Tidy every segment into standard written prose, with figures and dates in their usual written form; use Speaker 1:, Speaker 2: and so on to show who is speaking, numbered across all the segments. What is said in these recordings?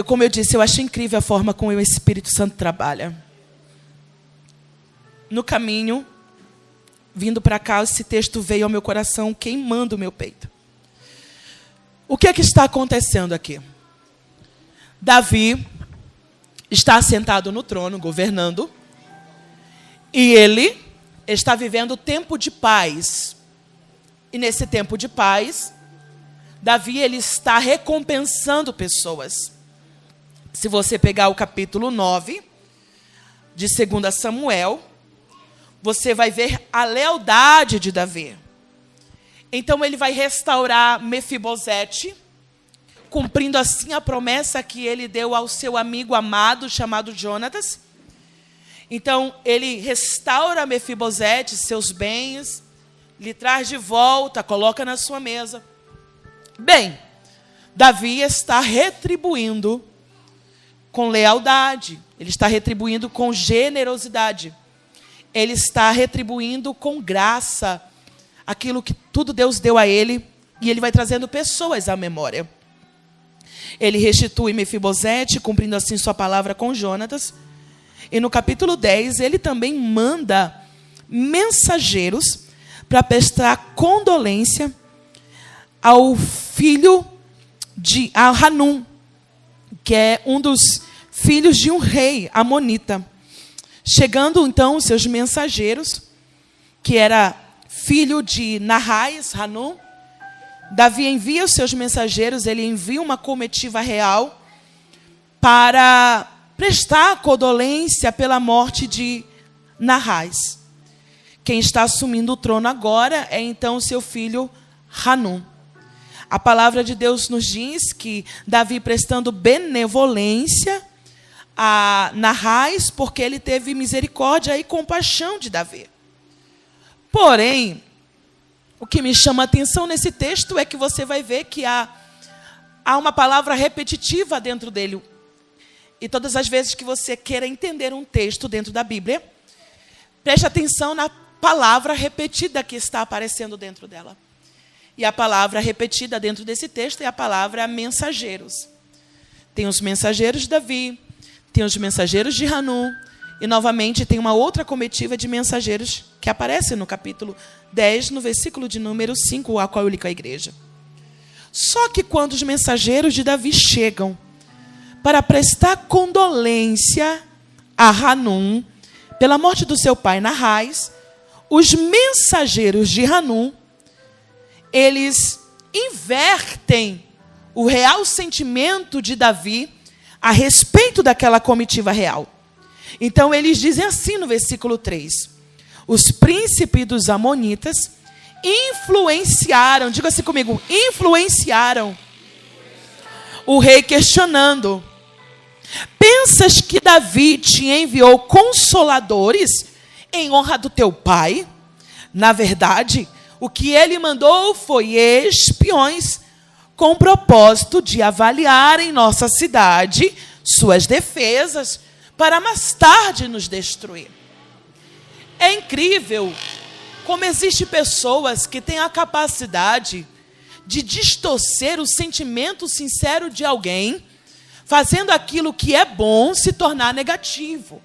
Speaker 1: como eu disse, eu acho incrível a forma como o Espírito Santo trabalha. No caminho, vindo para cá, esse texto veio ao meu coração, queimando o meu peito. O que é que está acontecendo aqui? Davi está sentado no trono, governando, e ele está vivendo tempo de paz. E nesse tempo de paz, Davi ele está recompensando pessoas. Se você pegar o capítulo 9 de 2 Samuel, você vai ver a lealdade de Davi. Então ele vai restaurar Mefibosete, cumprindo assim a promessa que ele deu ao seu amigo amado, chamado Jonatas. Então ele restaura Mefibosete, seus bens, lhe traz de volta, coloca na sua mesa. Bem, Davi está retribuindo com lealdade, ele está retribuindo com generosidade, ele está retribuindo com graça aquilo que tudo Deus deu a ele, e ele vai trazendo pessoas à memória. Ele restitui Mefibosete, cumprindo assim sua palavra com Jonatas. E no capítulo 10, ele também manda mensageiros para prestar condolência ao filho de Hanum, que é um dos filhos de um rei amonita. Chegando, então, os seus mensageiros, que era filho de Narrais, Hanum, Davi envia os seus mensageiros, ele envia uma comitiva real para prestar condolência pela morte de Narrais. Quem está assumindo o trono agora é, então, seu filho Hanum. A palavra de Deus nos diz que Davi, prestando benevolência a Narrais, porque ele teve misericórdia e compaixão de Davi. Porém, o que me chama a atenção nesse texto é que você vai ver que há uma palavra repetitiva dentro dele. E todas as vezes que você queira entender um texto dentro da Bíblia, preste atenção na palavra repetida que está aparecendo dentro dela. E a palavra repetida dentro desse texto é a palavra mensageiros. Tem os mensageiros de Davi, tem os mensageiros de Hanum, e novamente tem uma outra comitiva de mensageiros que aparece no capítulo 10, no versículo de número 5, a qual eu li com a igreja. Só que quando os mensageiros de Davi chegam para prestar condolência a Hanum pela morte do seu pai Narrais, os mensageiros de Hanum, eles invertem o real sentimento de Davi a respeito daquela comitiva real. Então, eles dizem assim no versículo 3. Os príncipes dos amonitas influenciaram, diga assim comigo, influenciaram o rei, questionando: pensas que Davi te enviou consoladores em honra do teu pai? Na verdade, o que ele mandou foi espiões, com o propósito de avaliar em nossa cidade suas defesas, para mais tarde nos destruir. É incrível como existem pessoas que têm a capacidade de distorcer o sentimento sincero de alguém, fazendo aquilo que é bom se tornar negativo.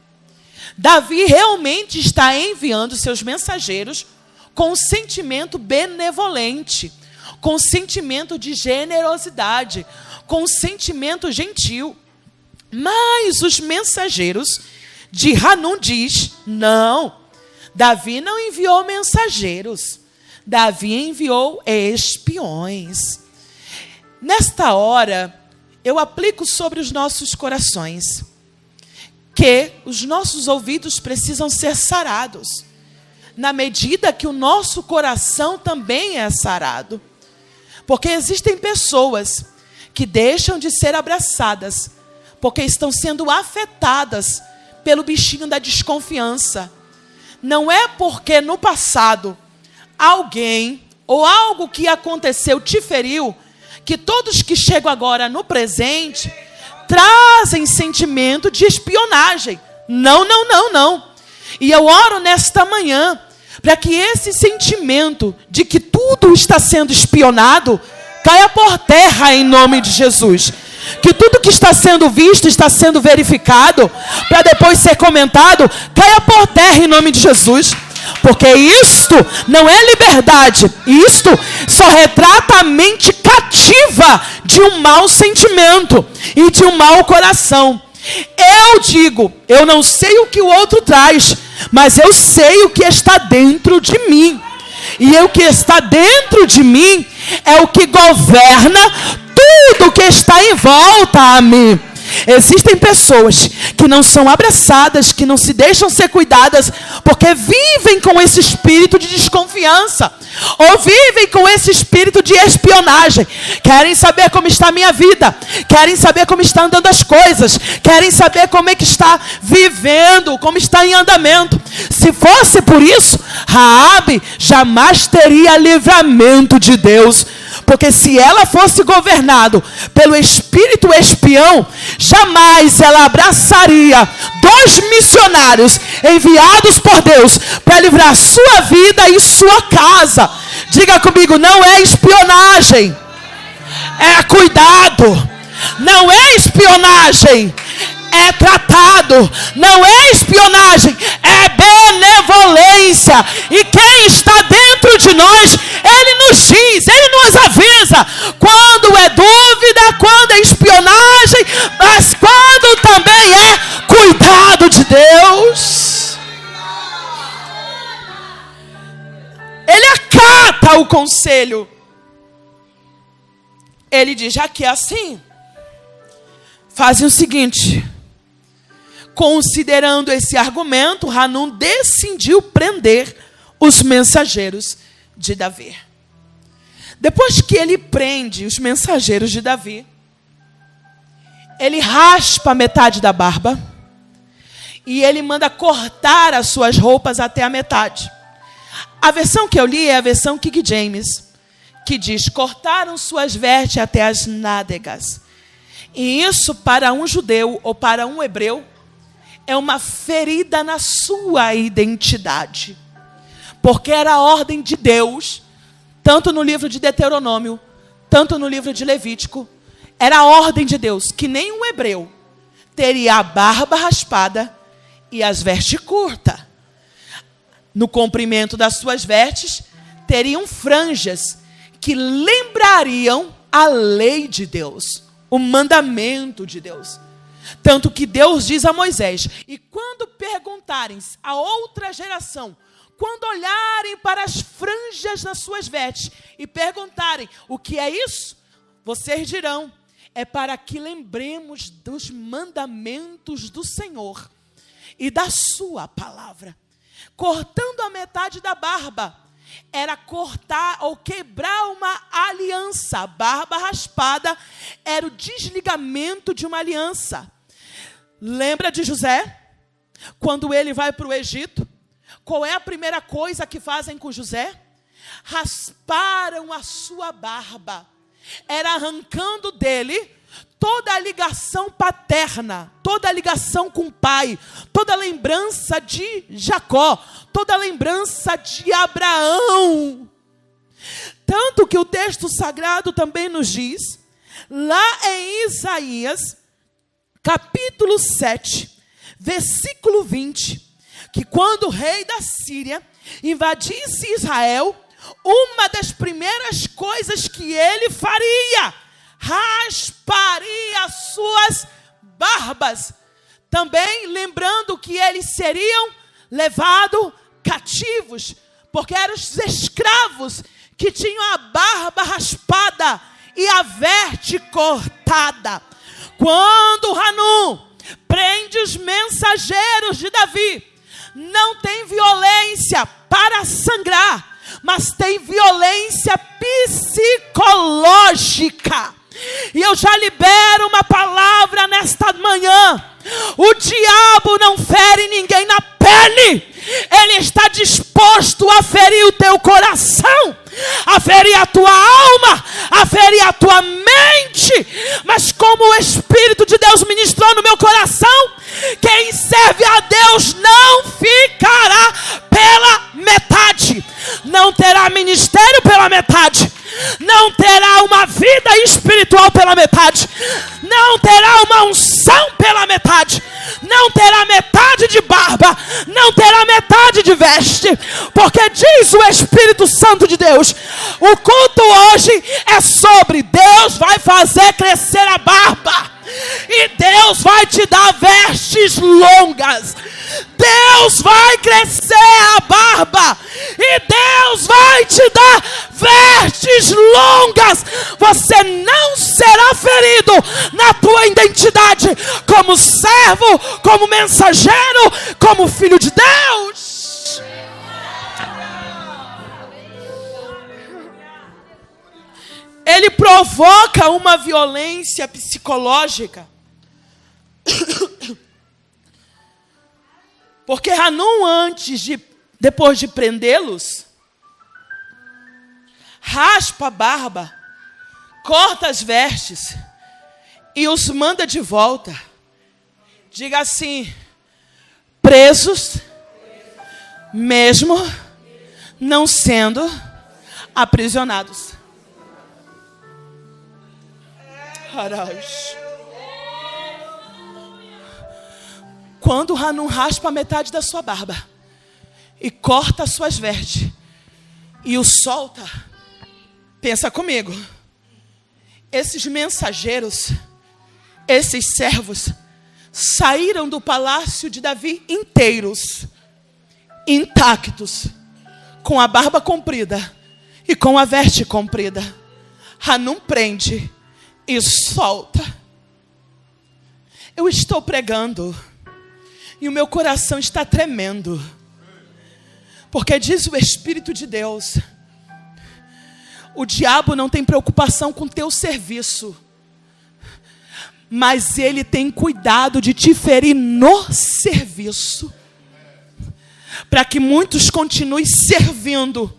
Speaker 1: Davi realmente está enviando seus mensageiros com um sentimento benevolente, com um sentimento de generosidade, com um sentimento gentil. Mas os mensageiros de Hanum diz: não, Davi não enviou mensageiros, Davi enviou espiões. Nesta hora, eu aplico sobre os nossos corações que os nossos ouvidos precisam ser sarados, na medida que o nosso coração também é sarado. Porque existem pessoas que deixam de ser abraçadas porque estão sendo afetadas pelo bichinho da desconfiança. Não é porque no passado alguém ou algo que aconteceu te feriu, que todos que chegam agora no presente trazem sentimento de espionagem. Não, não, não, não. E eu oro nesta manhã para que esse sentimento de que tudo está sendo espionado caia por terra em nome de Jesus. Que tudo que está sendo visto, está sendo verificado, para depois ser comentado, caia por terra em nome de Jesus. Porque isto não é liberdade. Isto só retrata a mente cativa de um mau sentimento e de um mau coração. Eu digo, eu não sei o que o outro traz, mas eu sei o que está dentro de mim. E o que está dentro de mim é o que governa tudo que está em volta a mim. Existem pessoas que não são abraçadas, que não se deixam ser cuidadas, porque vivem com esse espírito de desconfiança, ou vivem com esse espírito de espionagem. Querem saber como está a minha vida, querem saber como estão andando as coisas, querem saber como é que está vivendo, como está em andamento. Se fosse por isso, Raabe jamais teria livramento de Deus. Porque se ela fosse governada pelo espírito espião, jamais ela abraçaria 2 missionários enviados por Deus para livrar sua vida e sua casa. Diga comigo, não é espionagem, é cuidado. Não é espionagem, é tratado. Não é espionagem, é benevolência. E quem está dentro de nós, Ele nos diz, Ele nos avisa quando é dúvida, quando é espionagem, mas quando também é cuidado de Deus. Ele acata o conselho. Ele diz, já que é assim, fazem o seguinte. Considerando esse argumento, Hanun decidiu prender os mensageiros de Davi. Depois que ele prende os mensageiros de Davi, ele raspa metade da barba e ele manda cortar as suas roupas até a metade. A versão que eu li é a versão King James, que diz, cortaram suas vestes até as nádegas. E isso para um judeu ou para um hebreu é uma ferida na sua identidade. Porque era a ordem de Deus, tanto no livro de Deuteronômio, tanto no livro de Levítico, era a ordem de Deus que nenhum hebreu teria a barba raspada e as vestes curtas. No comprimento das suas vestes, teriam franjas que lembrariam a lei de Deus, o mandamento de Deus. Tanto que Deus diz a Moisés, e quando perguntarem a outra geração, quando olharem para as franjas nas suas vestes e perguntarem o que é isso, vocês dirão, é para que lembremos dos mandamentos do Senhor e da sua palavra. Cortando a metade da barba, era cortar ou quebrar uma aliança. A barba raspada era o desligamento de uma aliança. Lembra de José? Quando ele vai para o Egito, qual é a primeira coisa que fazem com José? Rasparam a sua barba. Era arrancando dele toda a ligação paterna, toda a ligação com o pai, toda a lembrança de Jacó, toda a lembrança de Abraão. Tanto que o texto sagrado também nos diz, lá em Isaías, capítulo 7, versículo 20, que quando o rei da Síria invadisse Israel, uma das primeiras coisas que ele faria, rasparia suas barbas. Também lembrando que eles seriam levados cativos, porque eram os escravos que tinham a barba raspada e a veste cortada. Quando Hanun prende os mensageiros de Davi, não tem violência para sangrar, mas tem violência psicológica. E eu já libero uma palavra nesta manhã. O diabo não fere ninguém na pele. Ele está disposto a ferir o teu coração, a ferir a tua alma, a ferir a tua mente. Mas como o Espírito de Deus ministrou no meu coração, quem serve a Deus não ficará pela metade. Não terá ministério pela metade. Não terá uma vida espiritual pela metade. Não terá de veste, porque diz o Espírito Santo de Deus, o culto hoje é sobre Deus vai fazer crescer a barba, e Deus vai te dar vestes longas. Deus vai crescer a barba, e Deus vai te dar vestes longas. Você não será ferido na tua identidade como servo, como mensageiro, como filho de Deus. Ele provoca uma violência psicológica. Porque Hanun, depois de prendê-los, raspa a barba, corta as vestes e os manda de volta. Diga assim: presos, mesmo não sendo aprisionados. Quando Hanun raspa metade da sua barba e corta as suas vestes e o solta, pensa comigo, esses mensageiros, esses servos, saíram do palácio de Davi inteiros, intactos, com a barba comprida e com a veste comprida. Hanun prende e solta. Eu estou pregando e o meu coração está tremendo, porque diz o Espírito de Deus, o diabo não tem preocupação com teu serviço, mas ele tem cuidado de te ferir no serviço, para que muitos continuem servindo,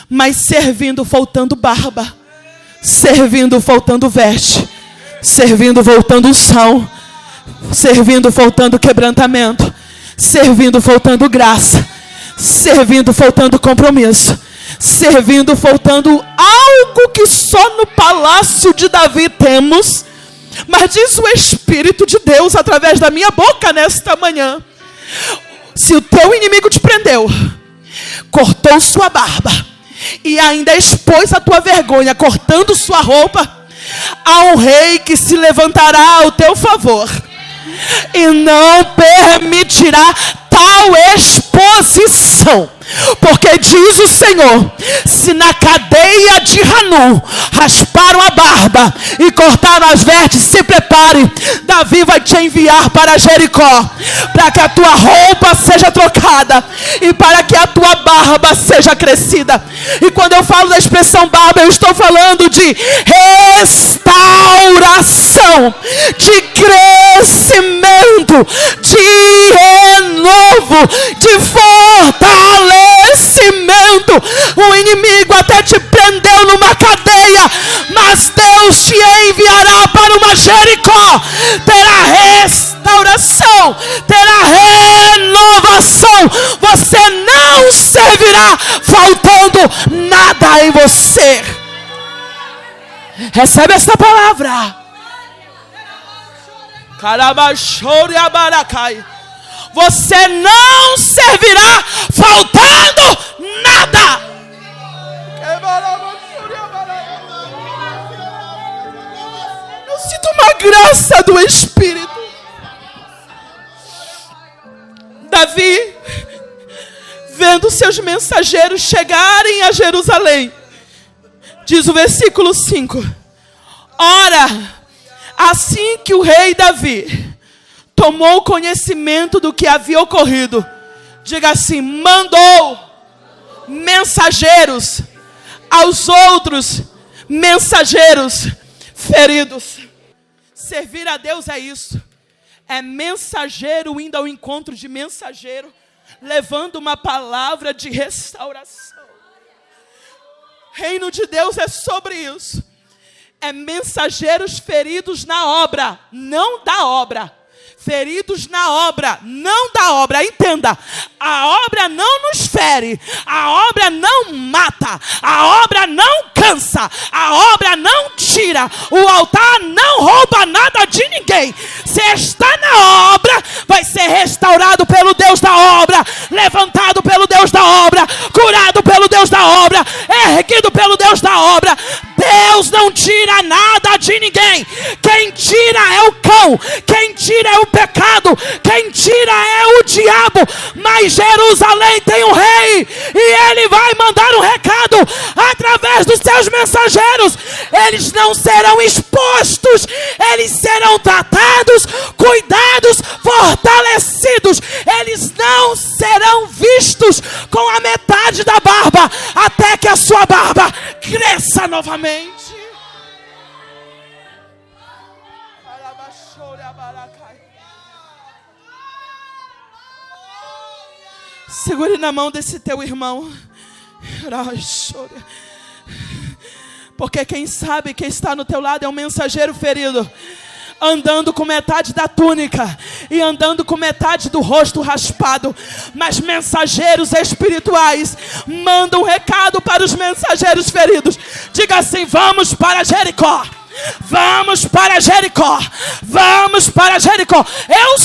Speaker 1: mas servindo faltando barba, servindo faltando veste, servindo faltando unção, servindo faltando quebrantamento, servindo faltando graça, servindo faltando compromisso, servindo faltando algo que só no palácio de Davi temos. Mas diz o Espírito de Deus através da minha boca nesta manhã: se o teu inimigo te prendeu, cortou sua barba e ainda expôs a tua vergonha cortando sua roupa, há um rei que se levantará ao teu favor e não permitirá tal exposição. Porque diz o Senhor, se na cadeia de Hanun rasparam a barba e cortaram as vestes, se prepare, Davi vai te enviar para Jericó, para que a tua roupa seja trocada e para que a tua barba seja crescida. E quando eu falo da expressão barba, eu estou falando de restauração, de crescimento, de renovo, de fortalecimento. O inimigo até te prendeu numa cadeia, mas Deus te enviará para uma Jericó. Terá restauração, terá renovação. Você não servirá faltando nada em você. Recebe essa palavra. Você não servirá faltando nada. Eu sinto uma graça do Espírito. Davi, vendo seus mensageiros chegarem a Jerusalém, diz o versículo 5: ora, assim que o rei Davi tomou conhecimento do que havia ocorrido, diga assim: mandou mensageiros aos outros mensageiros feridos. Servir a Deus é isso, é mensageiro indo ao encontro de mensageiro, levando uma palavra de restauração. Reino de Deus é sobre isso, é mensageiros feridos na obra, não da obra. Feridos na obra, não da obra. Entenda, a obra não nos fere, a obra não mata, a obra não cansa, a obra não tira, o altar não rouba nada de ninguém. Se está na obra, vai ser restaurado pelo Deus da obra, levantado pelo Deus não tira nada de ninguém. Quem tira é o cão, quem tira é o pecado, quem tira é o diabo. Mas Jerusalém tem um rei, e ele vai mandar um recado através dos seus mensageiros. Eles não serão expostos, eles serão tratados, cuidados, fortalecidos. Eles não serão vistos com a metade da barba, até que a sua barba cresça novamente. Segure na mão desse teu irmão. Porque quem sabe que está no teu lado é um mensageiro ferido, andando com metade da túnica e andando com metade do rosto raspado. Mas mensageiros espirituais mandam um recado para os mensageiros feridos. Diga assim: vamos para Jericó. Vamos para Jericó. Vamos para Jericó. Eu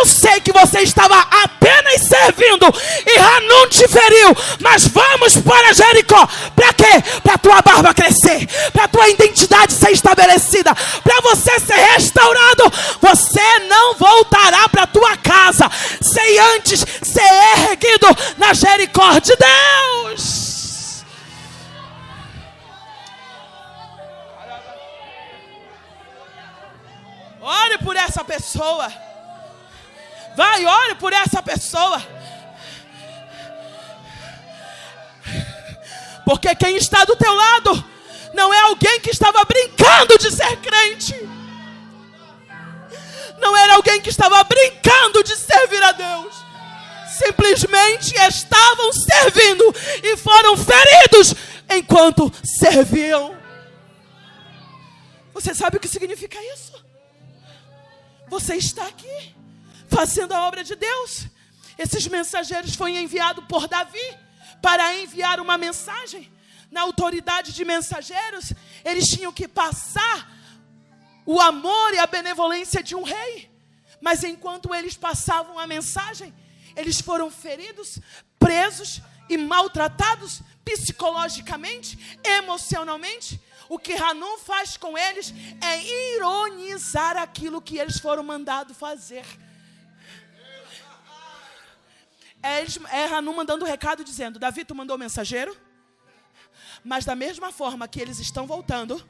Speaker 1: sei que você estava apenas servindo e Hanun te feriu. Mas vamos para Jericó. Para quê? Para a tua barba crescer, para a tua identidade ser estabelecida, para você ser restaurado. Você não voltará para a tua casa sem antes ser erguido na Jericó de Deus. Ore por essa pessoa. Vai, ore por essa pessoa. Porque quem está do teu lado não é alguém que estava brincando de ser crente. Não era alguém que estava brincando de servir a Deus. Simplesmente estavam servindo e foram feridos enquanto serviam. Você sabe o que significa isso? Você está aqui fazendo a obra de Deus. Esses mensageiros foram enviados por Davi para enviar uma mensagem. Na autoridade de mensageiros, eles tinham que passar o amor e a benevolência de um rei. Mas enquanto eles passavam a mensagem, eles foram feridos, presos e maltratados psicologicamente, emocionalmente. O que Hanun faz com eles é ironizar aquilo que eles foram mandados fazer. É Hanun mandando um recado dizendo: Davi, tu mandou mensageiro? Mas da mesma forma que eles estão voltando,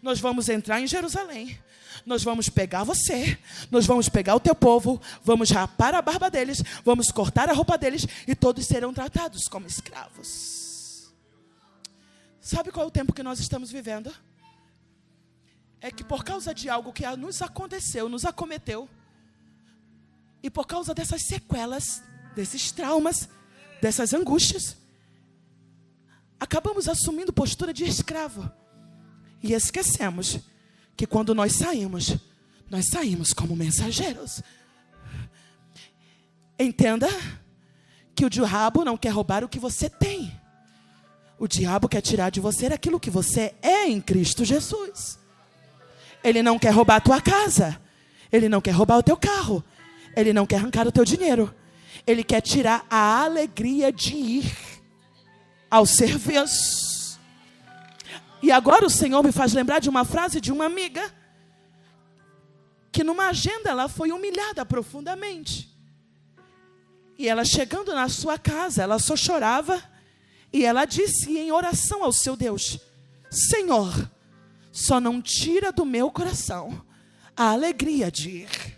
Speaker 1: nós vamos entrar em Jerusalém. Nós vamos pegar você, nós vamos pegar o teu povo, vamos rapar a barba deles, vamos cortar a roupa deles e todos serão tratados como escravos. Sabe qual é o tempo que nós estamos vivendo? É que por causa de algo que nos aconteceu, nos acometeu, e por causa dessas sequelas, desses traumas, dessas angústias, acabamos assumindo postura de escravo. E esquecemos que quando nós saímos como mensageiros. Entenda que o diabo não quer roubar o que você tem. O diabo quer tirar de você aquilo que você é em Cristo Jesus. Ele não quer roubar a tua casa. Ele não quer roubar o teu carro. Ele não quer arrancar o teu dinheiro. Ele quer tirar a alegria de ir ao serviço. E agora o Senhor me faz lembrar de uma frase de uma amiga, que numa agenda ela foi humilhada profundamente. E ela chegando na sua casa, ela só chorava. E ela disse em oração ao seu Deus: Senhor, só não tira do meu coração a alegria de ir.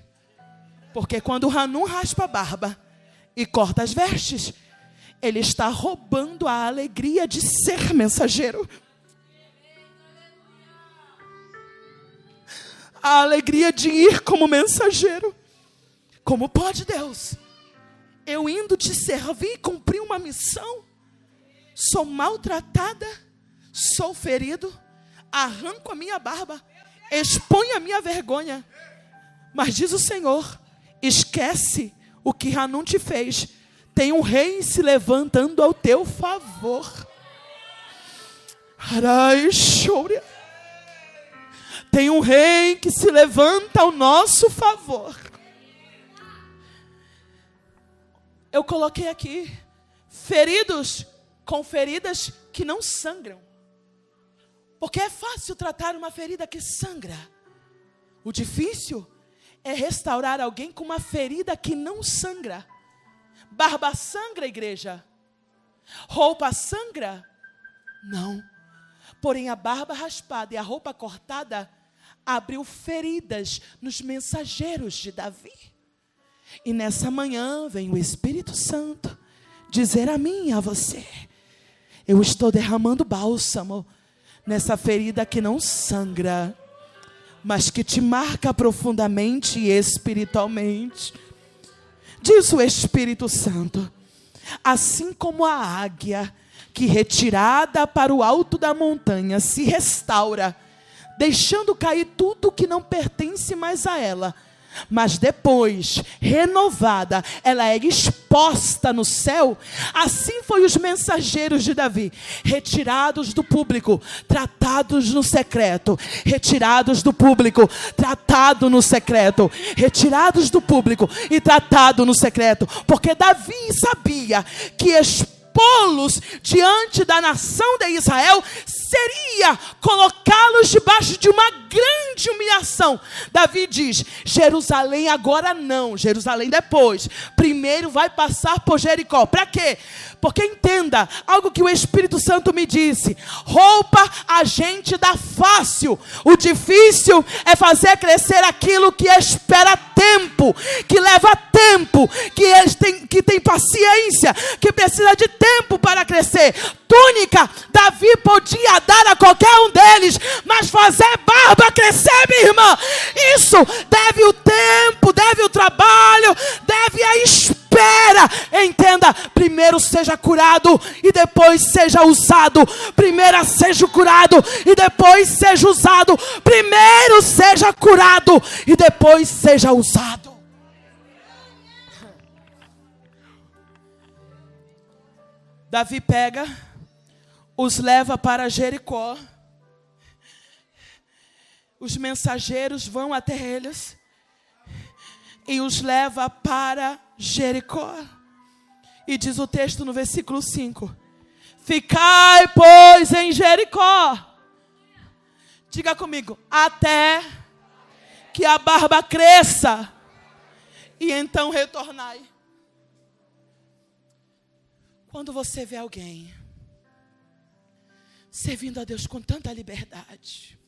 Speaker 1: Porque quando Hanun raspa a barba e corta as vestes, ele está roubando a alegria de ser mensageiro. A alegria de ir como mensageiro. Como pode, Deus? Eu indo te servir e cumprir uma missão, sou maltratada, sou ferido, arranco a minha barba, exponho a minha vergonha. Mas diz o Senhor: esquece o que Hanun te fez. Tem um rei se levantando ao teu favor. Tem um rei que se levanta ao nosso favor. Eu coloquei aqui: feridos com feridas que não sangram. Porque é fácil tratar uma ferida que sangra. O difícil é restaurar alguém com uma ferida que não sangra. Barba sangra, igreja? Roupa sangra? Não. Porém, a barba raspada e a roupa cortada abriu feridas nos mensageiros de Davi. E nessa manhã vem o Espírito Santo dizer a mim e a você: eu estou derramando bálsamo nessa ferida que não sangra, mas que te marca profundamente e espiritualmente. Diz o Espírito Santo: assim como a águia que retirada para o alto da montanha se restaura, deixando cair tudo que não pertence mais a ela, mas depois, renovada, ela é exposta no céu. Assim foi os mensageiros de Davi, retirados do público, tratados no secreto. Retirados do público, tratado no secreto. Retirados do público e tratado no secreto. Porque Davi sabia que expô-los diante da nação de Israel seria colocá-los debaixo de uma grande humilhação. Davi diz: Jerusalém agora não, Jerusalém depois. Primeiro vai passar por Jericó. Para quê? Porque entenda, algo que o Espírito Santo me disse: roupa a gente dá fácil. O difícil é fazer crescer aquilo que espera tempo, que leva tempo, que tem paciência, que precisa de tempo para crescer. Túnica, Davi podia dar a qualquer um deles, mas fazer barba crescer, minha irmã, isso deve o tempo, deve o trabalho, deve a espera. Entenda, primeiro seja curado e depois seja usado. Primeiro seja curado e depois seja usado. Primeiro seja curado e depois seja usado. Davi pega, os leva para Jericó. Os mensageiros vão até eles e os leva para Jericó. E diz o texto no versículo 5: ficai, pois, em Jericó. Diga comigo: até que a barba cresça, e então retornai. Quando você vê alguém servindo a Deus com tanta liberdade,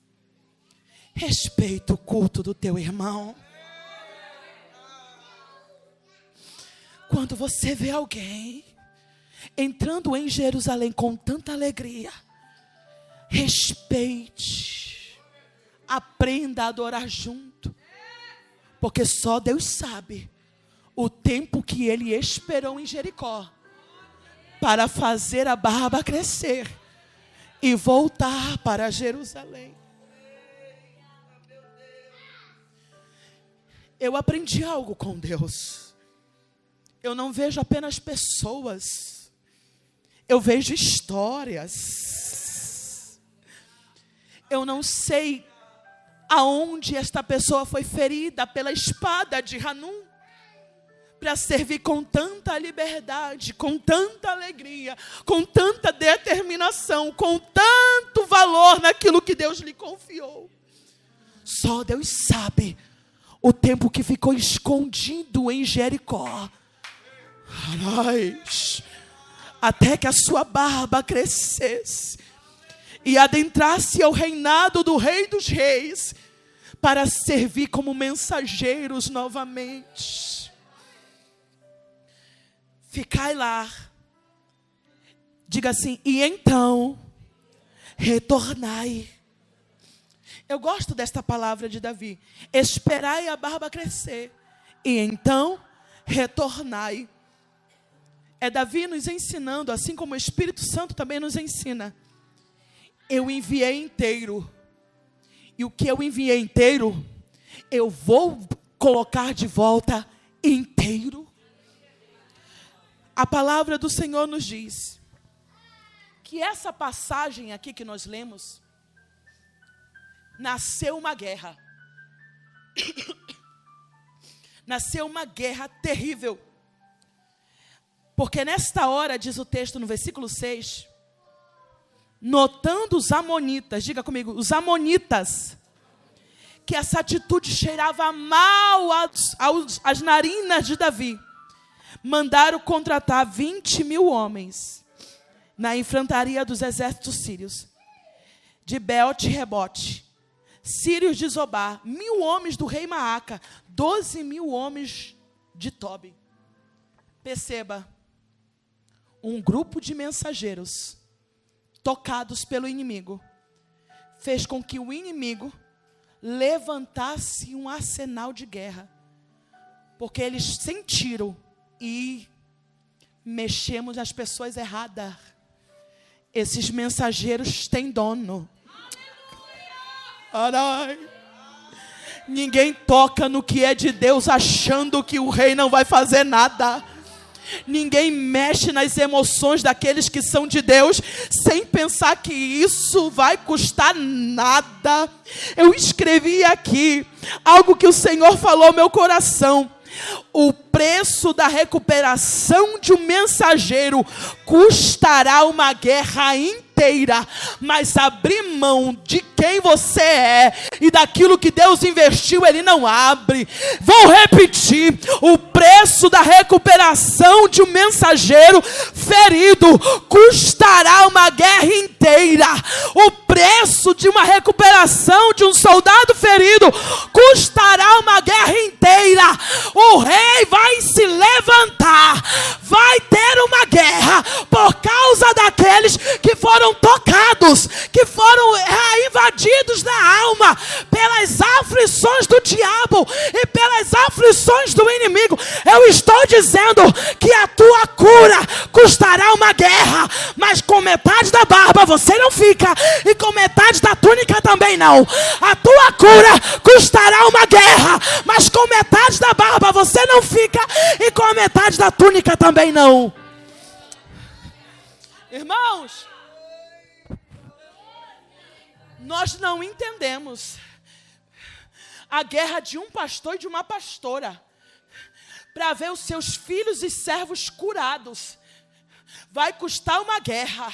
Speaker 1: respeita o culto do teu irmão. Quando você vê alguém entrando em Jerusalém com tanta alegria, respeite, aprenda a adorar junto, porque só Deus sabe o tempo que ele esperou em Jericó para fazer a barba crescer e voltar para Jerusalém. Eu aprendi algo com Deus. Eu não vejo apenas pessoas, eu vejo histórias. Eu não sei aonde esta pessoa foi ferida pela espada de Hanun, para servir com tanta liberdade, com tanta alegria, com tanta determinação, com tanto valor naquilo que Deus lhe confiou. Só Deus sabe o tempo que ficou escondido em Jericó, até que a sua barba crescesse e adentrasse ao reinado do Rei dos Reis, para servir como mensageiros novamente. Ficai lá. Diga assim: e então retornai. Eu gosto desta palavra de Davi: esperai a barba crescer, e então retornai. É Davi nos ensinando, assim como o Espírito Santo também nos ensina. Eu enviei inteiro, e o que eu enviei inteiro, eu vou colocar de volta inteiro. A palavra do Senhor nos diz que essa passagem aqui que nós lemos, nasceu uma guerra. Nasceu uma guerra terrível. Porque nesta hora, diz o texto no versículo 6, Notando os amonitas, diga comigo, os amonitas, que essa atitude cheirava mal às narinas de Davi, mandaram contratar 20.000 homens na infantaria dos exércitos sírios, de Beote e Rebote, sírios de Zobá, 1.000 homens do rei Maaca, 12.000 homens de Tobi. Perceba, um grupo de mensageiros, tocados pelo inimigo, fez com que o inimigo levantasse um arsenal de guerra, porque eles sentiram e mexemos nas pessoas erradas. Esses mensageiros têm dono. Arai. Ninguém toca no que é de Deus achando que o rei não vai fazer nada. Ninguém mexe nas emoções daqueles que são de Deus sem pensar que isso vai custar nada. Eu escrevi aqui algo que o Senhor falou ao meu coração. O preço da recuperação de um mensageiro custará uma guerra inteira, mas abrir mão de quem você é e daquilo que Deus investiu, Ele não abre. Vou repetir: o preço da recuperação de um mensageiro ferido custará uma guerra inteira. O preço de uma recuperação de um soldado ferido custará uma guerra inteira. O rei vai se levantar, vai ter uma guerra por causa daqueles que foram tocados, que foram invadidos na alma pelas aflições do diabo e pelas aflições do inimigo. Eu estou dizendo que a tua cura custará uma guerra, mas com metade da barba você não fica e com metade da túnica também não. A tua cura custará uma guerra, mas com metade da barba você não fica e com a metade da túnica também não. Irmãos, nós não entendemos a guerra de um pastor e de uma pastora para ver os seus filhos e servos curados. Vai custar uma guerra,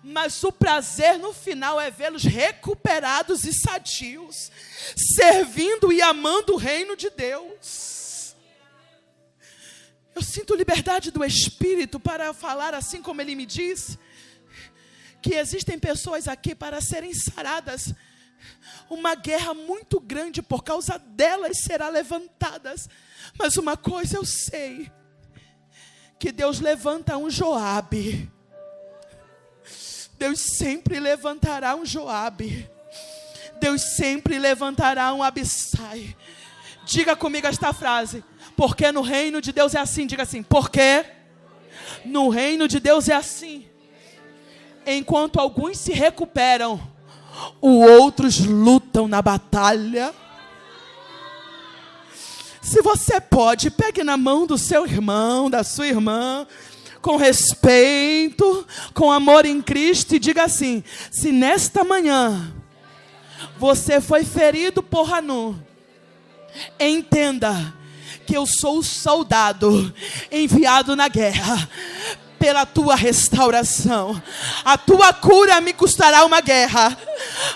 Speaker 1: mas o prazer no final é vê-los recuperados e sadios, servindo e amando o reino de Deus. Eu sinto liberdade do Espírito para falar assim como Ele me diz, que existem pessoas aqui para serem saradas. Uma guerra muito grande por causa delas será levantada. Mas uma coisa eu sei, que Deus levanta um Joabe. Deus sempre levantará um Joabe. Deus sempre levantará um Abissai. Diga comigo esta frase: porque no reino de Deus é assim. Diga assim: porque no reino de Deus é assim. Enquanto alguns se recuperam, os outros lutam na batalha. Se você pode, pegue na mão do seu irmão, da sua irmã, com respeito, com amor em Cristo, e diga assim: se nesta manhã você foi ferido por Hanun, entenda que eu sou o soldado enviado na guerra pela tua restauração. A tua cura me custará uma guerra,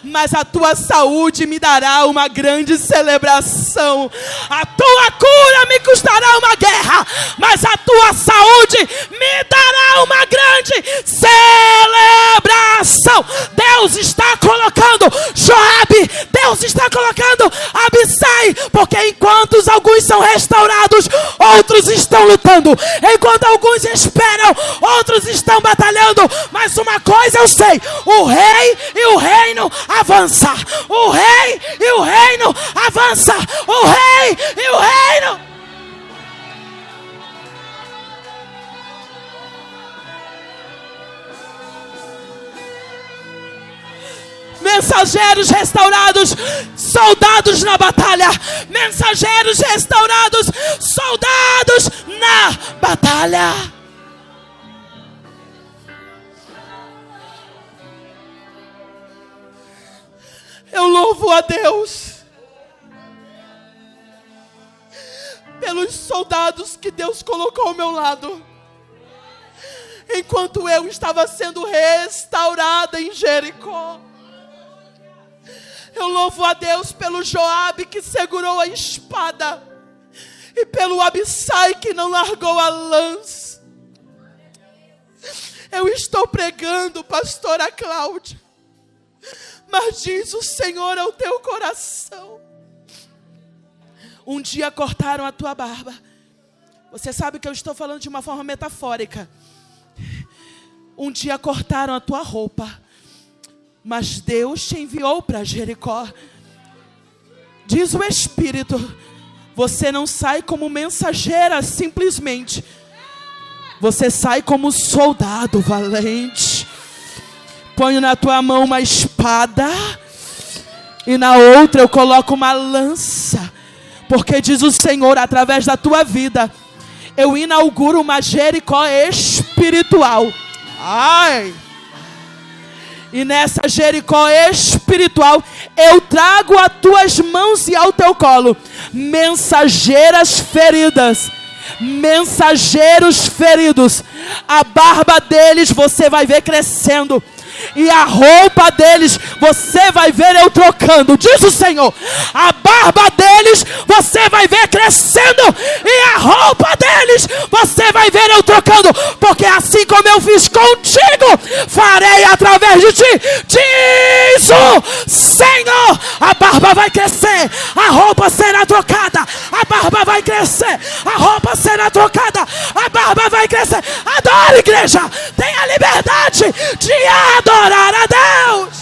Speaker 1: mas a tua saúde me dará uma grande celebração. A tua cura me custará uma guerra, mas a tua saúde me dará uma grande celebração. Deus está colocando Joabe, Deus está colocando Abissai, porque enquanto alguns são restaurados, outros estão lutando. Enquanto alguns esperam, outros estão batalhando. Mas uma coisa eu sei: o rei e o reino avança. O rei e o reino avança. O rei e o reino. Mensageiros restaurados, soldados na batalha. Mensageiros restaurados, soldados na batalha. Eu louvo a Deus pelos soldados que Deus colocou ao meu lado. enquanto eu estava sendo restaurada em Jericó. Eu louvo a Deus pelo Joabe que segurou a espada e pelo Abissai que não largou a lança. Eu estou pregando, pastora Cláudia, mas diz o Senhor ao teu coração: um dia cortaram a tua barba. Você sabe que eu estou falando de uma forma metafórica. Um dia cortaram a tua roupa, mas Deus te enviou para Jericó. Diz o Espírito: você não sai como mensageira simplesmente, você sai como soldado valente. Ponho na tua mão uma espada e na outra eu coloco uma lança, porque diz o Senhor, através da tua vida, eu inauguro uma Jericó espiritual. Ai! E nessa Jericó espiritual, eu trago às tuas mãos e ao teu colo mensageiras feridas, mensageiros feridos. A barba deles você vai ver crescendo, e a roupa deles você vai ver eu trocando. Diz o Senhor: a barba deles você vai ver crescendo, e a roupa deles você vai ver eu trocando, porque assim como eu fiz contigo, farei através de ti. Diz o Senhor: a barba vai crescer, a roupa será trocada. A barba vai crescer, a roupa será trocada. A barba vai crescer. Adore, igreja. Tenha liberdade de adorar a Deus.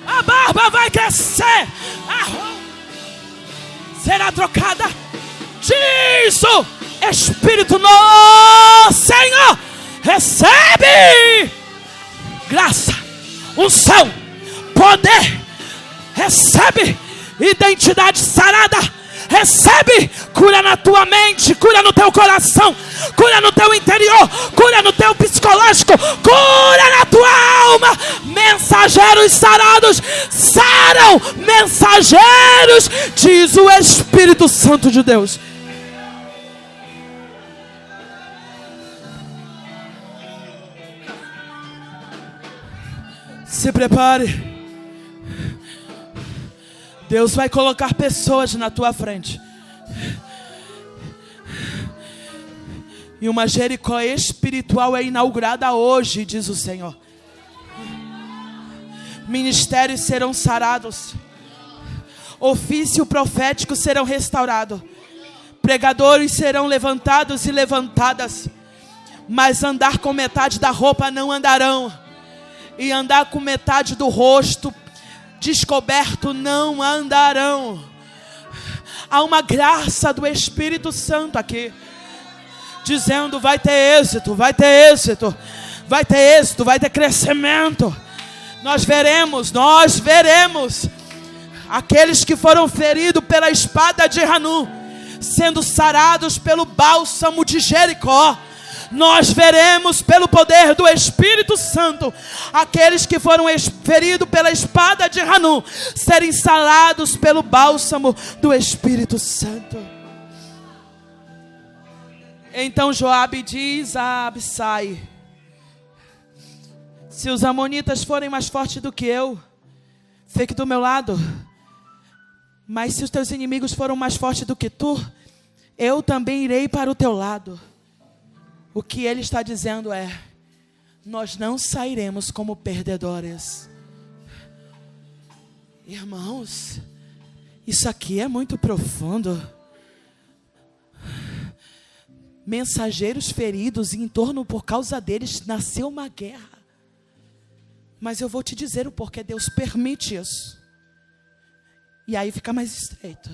Speaker 1: A barba vai crescer, a roupa será trocada. Diz o Espírito no Senhor: recebe graça, unção, poder, recebe identidade sarada, recebe cura na tua mente, cura no teu coração, cura no teu interior, cura no teu psicológico, cura na tua alma. Mensageiros sarados saram mensageiros, diz o Espírito Santo de Deus. Se prepare. Deus vai colocar pessoas na tua frente. E uma Jericó espiritual é inaugurada hoje, diz o Senhor. Ministérios serão sarados. Ofício profético serão restaurados. Pregadores serão levantados e levantadas. Mas andar com metade da roupa não andarão. E andar com metade do rosto descoberto não andarão. Há uma graça do Espírito Santo aqui, dizendo: vai ter êxito, vai ter êxito, vai ter êxito, vai ter crescimento. Nós veremos aqueles que foram feridos pela espada de Hanun sendo sarados pelo bálsamo de Jericó. Nós veremos pelo poder do Espírito Santo aqueles que foram feridos pela espada de Hanun serem sarados pelo bálsamo do Espírito Santo. Então Joabe diz a Abissai: se os amonitas forem mais fortes do que eu, fique do meu lado. Mas se os teus inimigos foram mais fortes do que tu, eu também irei para o teu lado. O que ele está dizendo é: nós não sairemos como perdedores. Irmãos, isso aqui é muito profundo. Mensageiros feridos, e em torno por causa deles nasceu uma guerra. Mas eu vou te dizer o porquê Deus permite isso. E aí fica mais estreito.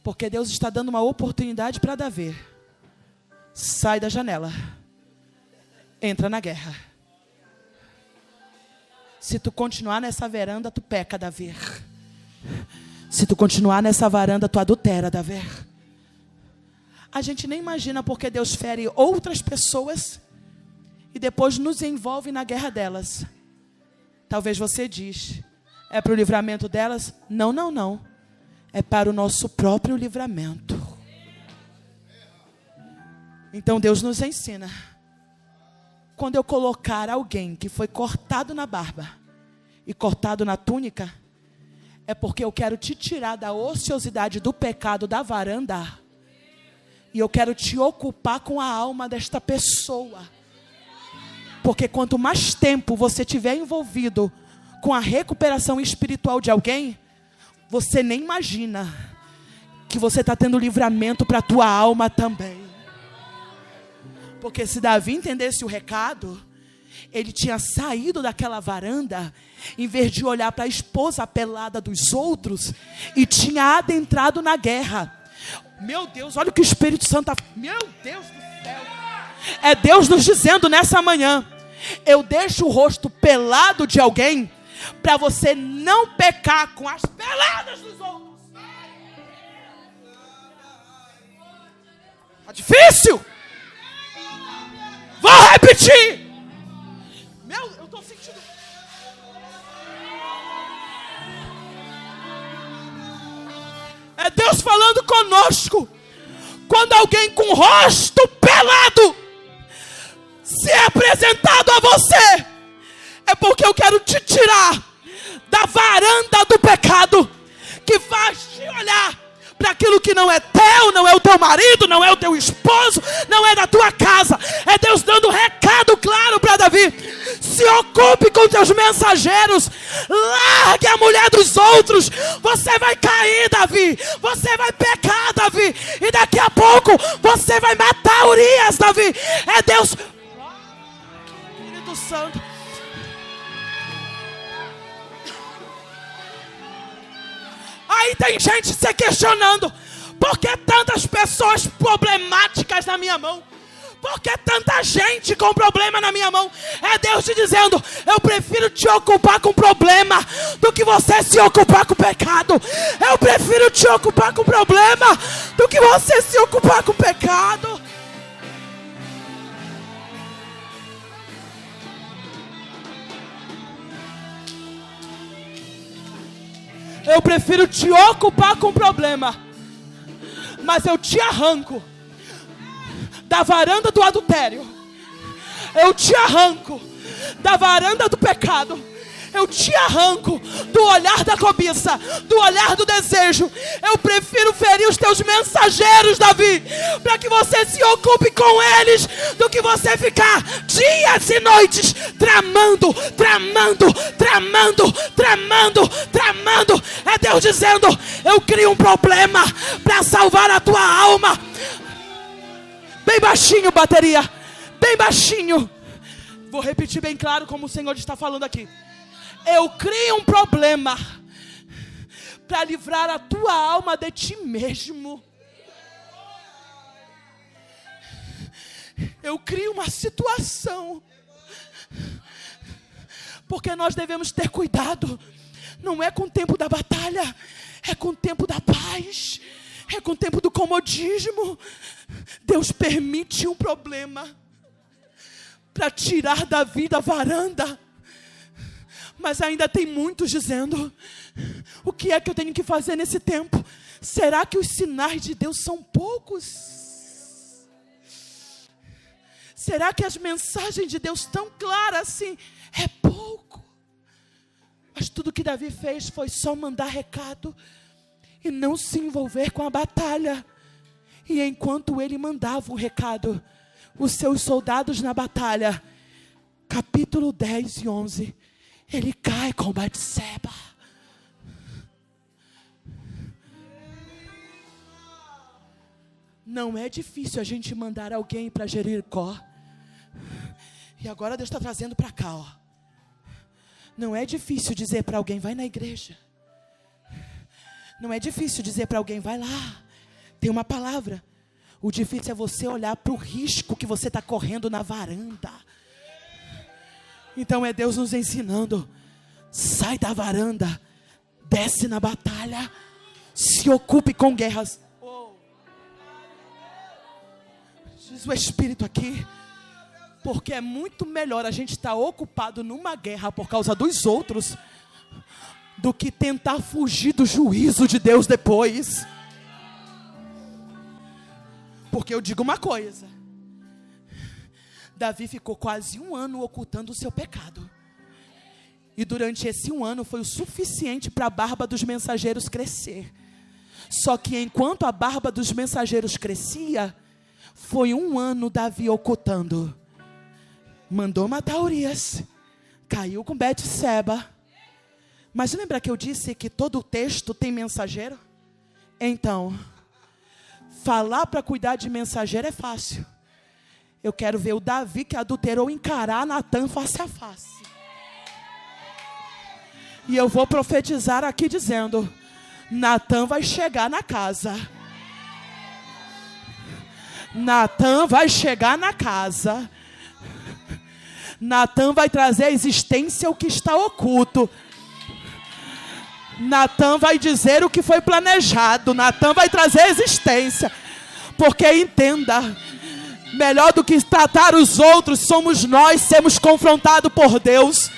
Speaker 1: Porque Deus está dando uma oportunidade para Davi. Sai da janela. Entra na guerra. Se tu continuar nessa varanda, tu peca, Davi. Se tu continuar nessa varanda, tu adultera, Davi. A gente nem imagina porque Deus fere outras pessoas e depois nos envolve na guerra delas. Talvez você diz, é para o livramento delas? Não, não, não. É para o nosso próprio livramento. Então Deus nos ensina. Quando eu colocar alguém que foi cortado na barba e cortado na túnica, é porque eu quero te tirar da ociosidade do pecado da varanda e eu quero te ocupar com a alma desta pessoa. Porque quanto mais tempo você tiver envolvido com a recuperação espiritual de alguém, você nem imagina que você está tendo livramento para a tua alma também. Porque se Davi entendesse o recado, ele tinha saído daquela varanda, em vez de olhar para a esposa pelada dos outros, e tinha adentrado na guerra. Meu Deus, olha o que o Espírito Santo... Meu Deus do céu! É Deus nos dizendo nessa manhã, eu deixo o rosto pelado de alguém, para você não pecar com as peladas dos outros. Tá difícil? Vou repetir. Eu estou sentindo. É Deus falando conosco. Quando alguém com o rosto pelado se é apresentado a você, é porque eu quero te tirar da varanda do pecado, que faz te olhar para aquilo que não é teu, não é o teu marido, não é o teu esposo, não é da tua casa. É Deus dando um recado claro para Davi: se ocupe com teus mensageiros, largue a mulher dos outros. Você vai cair, Davi, você vai pecar, Davi, e daqui a pouco você vai matar Urias, Davi. É Deus. Espírito Santo. Aí tem gente se questionando: por que tantas pessoas problemáticas na minha mão? Por que tanta gente com problema na minha mão? É Deus te dizendo: eu prefiro te ocupar com problema do que você se ocupar com pecado. Eu prefiro te ocupar com problema do que você se ocupar com pecado. Eu prefiro te ocupar com problema, mas eu te arranco da varanda do adultério. Eu te arranco da varanda do pecado. Eu te arranco do olhar da cobiça, do olhar do desejo. Eu prefiro ferir os teus mensageiros, Davi, para que você se ocupe com eles, do que você ficar dias e noites tramando. É Deus dizendo: eu crio um problema para salvar a tua alma. Bem baixinho, bateria, bem baixinho. Vou repetir bem claro como o Senhor está falando aqui. Eu crio um problema para livrar a tua alma de ti mesmo. Eu crio uma situação, porque nós devemos ter cuidado. Não é com o tempo da batalha, é com o tempo da paz, é com o tempo do comodismo. Deus permite um problema para tirar Davi da varanda. Mas ainda tem muitos dizendo: o que é que eu tenho que fazer nesse tempo? Será que os sinais de Deus são poucos? Será que as mensagens de Deus tão claras assim é pouco? Mas tudo que Davi fez foi só mandar recado e não se envolver com a batalha. E enquanto ele mandava o recado, os seus soldados na batalha, capítulo 10 e 11, ele cai com Batseba. Não é difícil a gente mandar alguém para Jericó. E agora Deus está trazendo para cá, ó. Não é difícil dizer para alguém: vai na igreja. Não é difícil dizer para alguém: vai lá, tem uma palavra. O difícil é você olhar para o risco que você está correndo na varanda. Então é Deus nos ensinando: sai da varanda, desce na batalha, se ocupe com guerras. Diz o Espírito aqui: Porque é muito melhor a gente estar ocupado numa guerra por causa dos outros do que tentar fugir do juízo de Deus depois. Porque eu digo uma coisa: Davi ficou quase 1 ano ocultando o seu pecado. E durante esse 1 ano foi o suficiente para a barba dos mensageiros crescer. Só que enquanto a barba dos mensageiros crescia, foi 1 ano Davi ocultando. Mandou matar Urias, caiu com Betseba. Mas lembra que eu disse que todo o texto tem mensageiro? Então, falar para cuidar de mensageiro é fácil. Eu quero ver o Davi que adulterou encarar Natã face a face. E eu vou profetizar aqui dizendo: Natã vai chegar na casa. Natã vai chegar na casa. Natã vai trazer à existência o que está oculto. Natã vai dizer o que foi planejado. Natã vai trazer à existência. Porque entenda, melhor do que tratar os outros, somos nós sermos confrontados por Deus.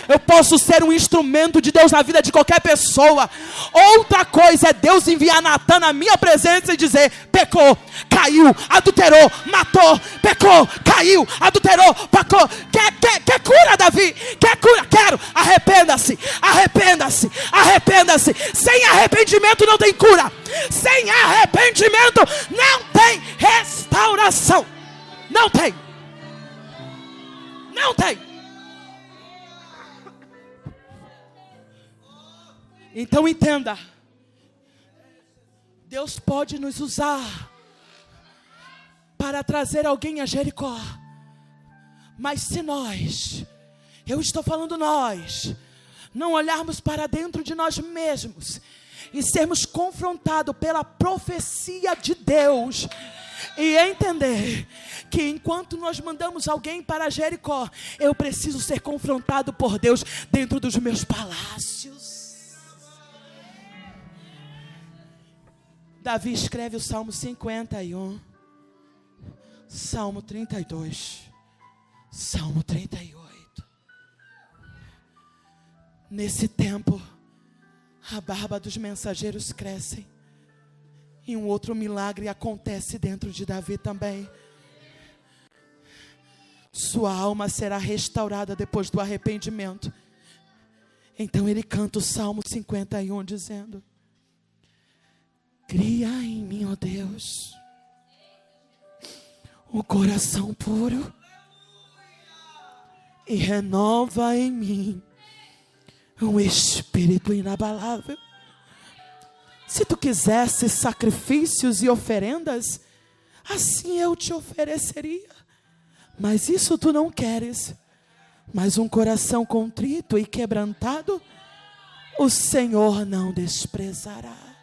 Speaker 1: Eu posso ser um instrumento de Deus na vida de qualquer pessoa. Outra coisa é Deus enviar Natã na minha presença e dizer: pecou, caiu, adulterou, matou, pecou, caiu, adulterou, pecou. Quer cura, Davi? Quer cura? Quero. Arrependa-se, arrependa-se, arrependa-se. Sem arrependimento não tem cura. Sem arrependimento não tem restauração. Não tem. Não tem. Então entenda, Deus pode nos usar para trazer alguém a Jericó. Mas se nós, eu estou falando nós, não olharmos para dentro de nós mesmos e sermos confrontados pela profecia de Deus e entender que enquanto nós mandamos alguém para Jericó, eu preciso ser confrontado por Deus dentro dos meus palácios. Davi escreve o Salmo 51, Salmo 32, Salmo 38. Nesse tempo, a barba dos mensageiros cresce. E um outro milagre acontece dentro de Davi também. Sua alma será restaurada depois do arrependimento. Então ele canta o Salmo 51 dizendo: cria em mim, ó Deus, um coração puro e renova em mim um espírito inabalável. Se tu quisesse sacrifícios e oferendas, assim eu te ofereceria. Mas isso tu não queres. Mas um coração contrito e quebrantado, o Senhor não desprezará.